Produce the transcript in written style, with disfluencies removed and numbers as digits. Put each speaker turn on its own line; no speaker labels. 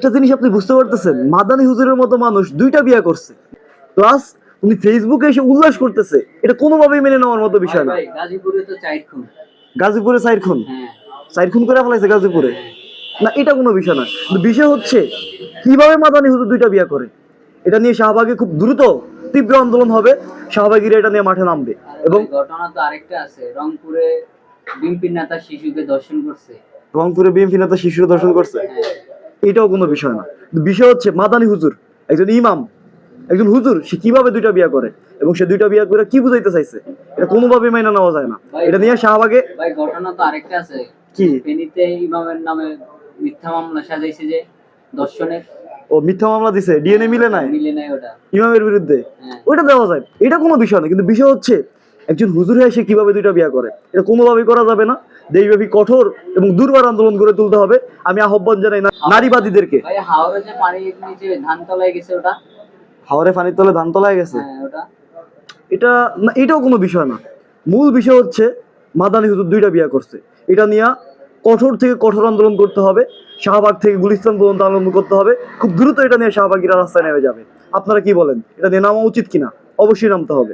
একটা জিনিস আপনি বুঝতে পারতেছেন, মাদানী হুজুরের মতো মানুষ 2টা বিয়ে করছে, প্লাস উনি ফেসবুকে এসে উল্লাস করতেছে, এটা কোনোভাবেই মেনে নেওয়ার মতো বিষয় না।
গাজীপুরে তো 4 খুন।
গাজীপুরে 4 খুন?
হ্যাঁ।
4 খুন করে ফেলাইছে গাজীপুরে?
হ্যাঁ।
না, এটা কোনো বিষয় না। কিন্তু বিষয় হচ্ছে কিভাবে মাদানী হুজুর 2টা বিয়ে করে। এটা নিয়ে শাহবাগে খুব দ্রুত তীব্র আন্দোলন হবে, শাহবাগীরা এটা নিয়ে মাঠে নামবে। এবং
ঘটনা তো আরেকটা আছে, রংপুরে বিএনপির নেতা শিশুকে ধর্ষণ করছে।
রংপুরে বিএনপি নেতা শিশুর দর্শন করছে?
হ্যাঁ।
এটাও কোনো বিষয় না। কিন্তু বিষয় হচ্ছে মাদানী হুজুর একজন ইমাম, একজন হুজুর, সে কিভাবে 2টা বিয়ে করে এবং সে 2টা বিয়ে করে কি বুঝাইতে চাইছে, এটা কোনোভাবে মেনে নেওয়া যায় না। এটা নিয়ে শাহবাগে
ভাই ঘটনা তো আরেকটা আছে,
কি
ফেনীতে ইমামের নামে মিথ্যা মামলা সাজাইছে যে ধর্ষণের।
ও মিথ্যা মামলা দিছে, ডিএনএ মিলে নাই
মিলে নাই ওটা
ইমামের বিরুদ্ধে।
হ্যাঁ।
ওইটা দেওয়া যায়, এটা কোনো বিষয় না। কিন্তু বিষয় হচ্ছে একজন হুজুর হয়ে সে কিভাবে 2টা বিয়ে করে, এটা কোনোভাবেই করা যাবে না। দেশব্যাপী কঠোর এবং দুর্বার আন্দোলন গড়ে তুলতে হবে। আমি আহ্বান জানাই নারীবাদীদেরকে।
ভাই হাওড়ে যে পানির নিচে ধান তলায় গেছে ওটা,
হাওরে পানির তলে ধান তলায় গেছে,
হ্যাঁ ওটা
এটা না, এটাও কোনো বিষয় না। মূল বিষয় হচ্ছে মাদানী হুজুর 2টা বিয়ে করছে, এটা নিয়ে কঠোর থেকে কঠোর আন্দোলন করতে হবে। শাহবাগ থেকে গুলিস্তান পর্যন্ত আন্দোলন করতে হবে। খুব দ্রুত এটা নিয়ে শাহবাগীরা রাস্তায় নেমে যাবে। আপনারা কি বলেন, এটা নিয়ে নামা উচিত কিনা? অবশ্যই নামতে হবে।